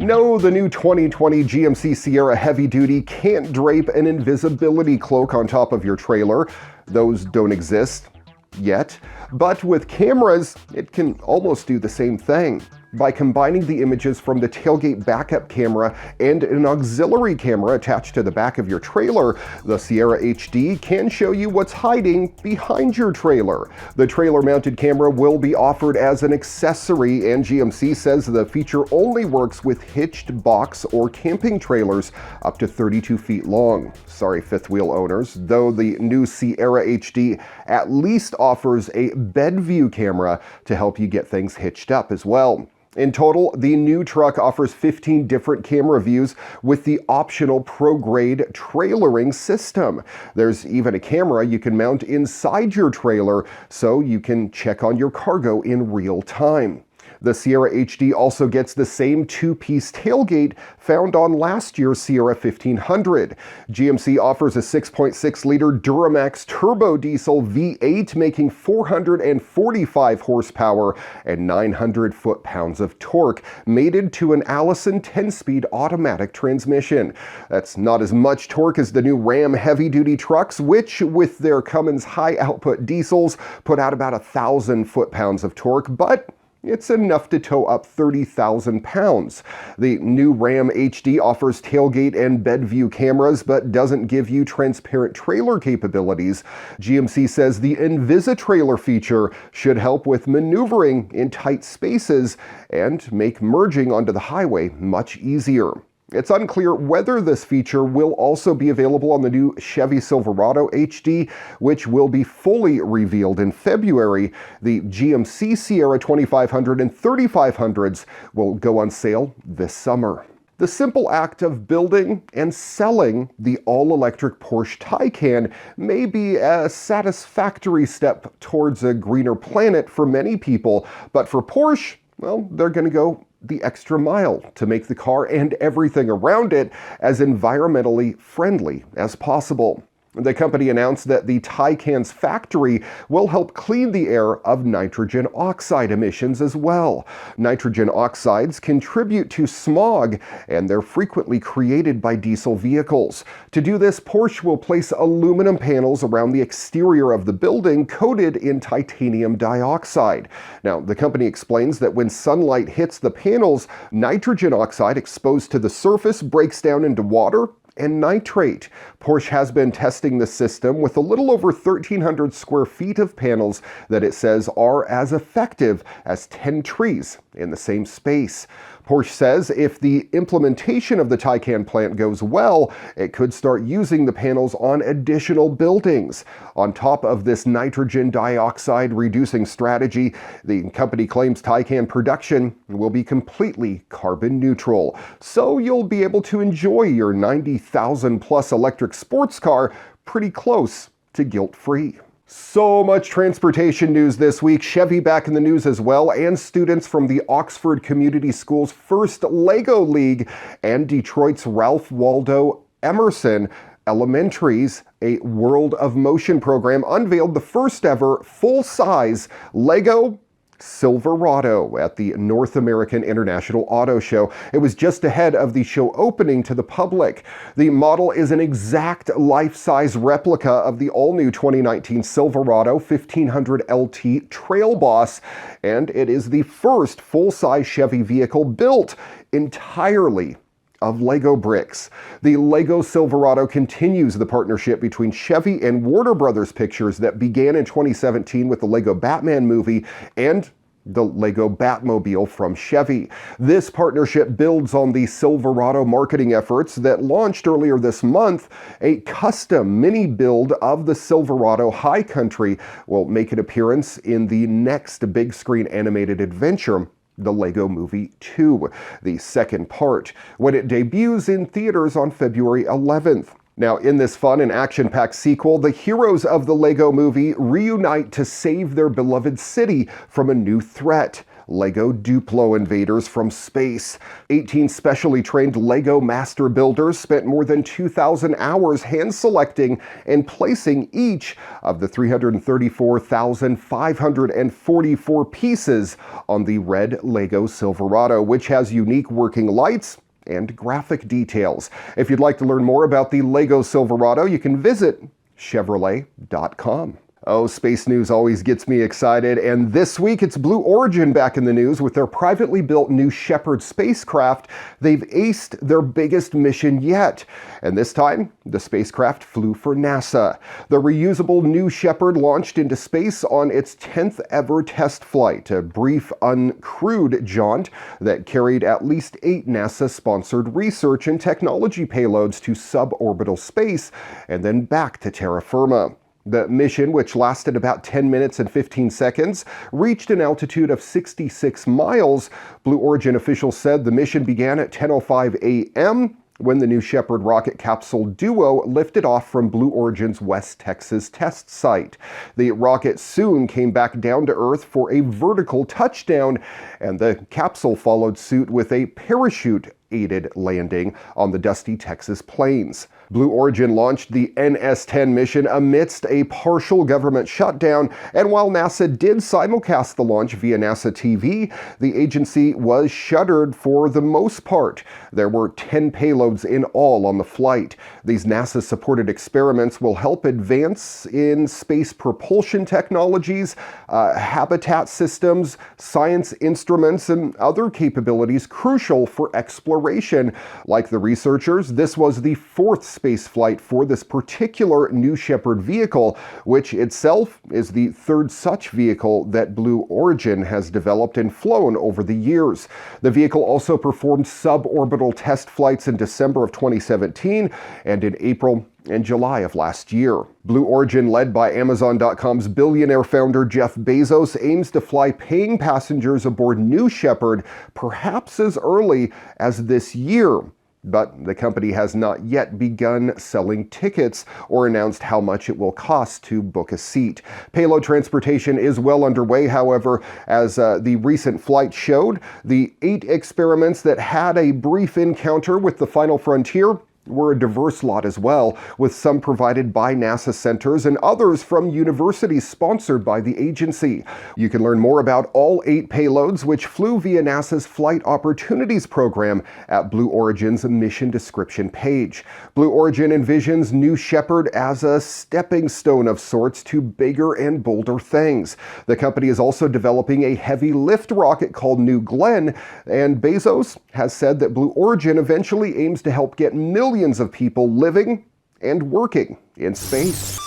No, the new 2020 GMC Sierra Heavy Duty can't drape an invisibility cloak on top of your trailer. Those don't exist yet. But with cameras, it can almost do the same thing. By combining the images from the tailgate backup camera and an auxiliary camera attached to the back of your trailer, the Sierra HD can show you what's hiding behind your trailer. The trailer-mounted camera will be offered as an accessory, and GMC says the feature only works with hitched box or camping trailers up to 32 feet long. Sorry, fifth wheel owners, though the new Sierra HD at least offers a bed view camera to help you get things hitched up as well. In total, the new truck offers 15 different camera views with the optional pro-grade trailering system. There's even a camera you can mount inside your trailer so you can check on your cargo in real time. The Sierra HD also gets the same two-piece tailgate found on last year's Sierra 1500. GMC offers a 6.6-liter Duramax turbo diesel V8 making 445 horsepower and 900 foot-pounds of torque, mated to an Allison 10-speed automatic transmission. That's not as much torque as the new Ram heavy-duty trucks, which, with their Cummins high-output diesels, put out about 1,000 foot-pounds of torque, but it's enough to tow up 30,000 pounds. The new Ram HD offers tailgate and bed view cameras, but doesn't give you transparent trailer capabilities. GMC says the InvisiTrailer feature should help with maneuvering in tight spaces and make merging onto the highway much easier. It's unclear whether this feature will also be available on the new Chevy Silverado HD, which will be fully revealed in February. The GMC Sierra 2500 and 3500s will go on sale this summer. The simple act of building and selling the all-electric Porsche Taycan may be a satisfactory step towards a greener planet for many people, but for Porsche, well, they're going to go the extra mile to make the car and everything around it as environmentally friendly as possible. The company announced that the Taycan's factory will help clean the air of nitrogen oxide emissions as well. Nitrogen oxides contribute to smog, and they're frequently created by diesel vehicles. To do this, Porsche will place aluminum panels around the exterior of the building coated in titanium dioxide. Now, the company explains that when sunlight hits the panels, nitrogen oxide exposed to the surface breaks down into water and nitrate. Porsche has been testing the system with a little over 1,300 square feet of panels that it says are as effective as 10 trees in the same space. Porsche says if the implementation of the Taycan plant goes well, it could start using the panels on additional buildings. On top of this nitrogen dioxide reducing strategy, the company claims Taycan production will be completely carbon neutral. So you'll be able to enjoy your 90,000 plus electric sports car pretty close to guilt-free. So much transportation news this week. Chevy back in the news as well, and students from the Oxford Community Schools' first Lego League and Detroit's Ralph Waldo Emerson Elementary's A World of Motion program unveiled the first ever full-size Lego Silverado at the North American International Auto Show. It was just ahead of the show opening to the public. The model is an exact life-size replica of the all-new 2019 Silverado 1500 LT Trail Boss, and it is the first full-size Chevy vehicle built entirely of Lego bricks. The Lego Silverado continues the partnership between Chevy and Warner Brothers Pictures that began in 2017 with the Lego Batman movie and the Lego Batmobile from Chevy. This partnership builds on the Silverado marketing efforts that launched earlier this month. A custom mini build of the Silverado High Country will make an appearance in the next big screen animated adventure, the Lego Movie 2, the second part, when it debuts in theaters on February 11th. Now, in this fun and action-packed sequel, the heroes of the Lego Movie reunite to save their beloved city from a new threat. LEGO Duplo invaders from space. 18 specially trained LEGO master builders spent more than 2,000 hours hand-selecting and placing each of the 334,544 pieces on the red LEGO Silverado, which has unique working lights and graphic details. If you'd like to learn more about the LEGO Silverado, you can visit Chevrolet.com. Oh, space news always gets me excited, and this week it's Blue Origin back in the news with their privately built new Shepard spacecraft. They've aced their biggest mission yet, and this time the spacecraft flew for NASA. The reusable new Shepard launched into space on its 10th ever test flight, a brief, uncrewed jaunt that carried at least 8 NASA-sponsored research and technology payloads to suborbital space and then back to terra firma. The mission, which lasted about 10 minutes and 15 seconds, reached an altitude of 66 miles. Blue Origin officials said the mission began at 10:05 a.m. when the new Shepard rocket capsule duo lifted off from Blue Origin's West Texas test site. The rocket soon came back down to Earth for a vertical touchdown, and the capsule followed suit with a parachute-aided landing on the dusty Texas plains. Blue Origin launched the NS-10 mission amidst a partial government shutdown, and while NASA did simulcast the launch via NASA TV, the agency was shuttered for the most part. There were 10 payloads in all on the flight. These NASA-supported experiments will help advance in space propulsion technologies, habitat systems, science instruments, and other capabilities crucial for exploration. Like the researchers, this was the 4th space flight for this particular new Shepard vehicle, which itself is the 3rd such vehicle that Blue Origin has developed and flown over the years. The vehicle also performed suborbital test flights in December of 2017 and in April and July of last year. Blue Origin, led by Amazon.com's billionaire founder Jeff Bezos, aims to fly paying passengers aboard New Shepard perhaps as early as this year. But the company has not yet begun selling tickets or announced how much it will cost to book a seat. Payload transportation is well underway, however, as the recent flight showed. The 8 experiments that had a brief encounter with the final frontier were a diverse lot as well, with some provided by NASA centers and others from universities sponsored by the agency. You can learn more about all 8 payloads, which flew via NASA's Flight Opportunities program, at Blue Origin's mission description page. Blue Origin envisions New Shepard as a stepping stone of sorts to bigger and bolder things. The company is also developing a heavy lift rocket called New Glenn, and Bezos has said that Blue Origin eventually aims to help get millions of people living and working in space.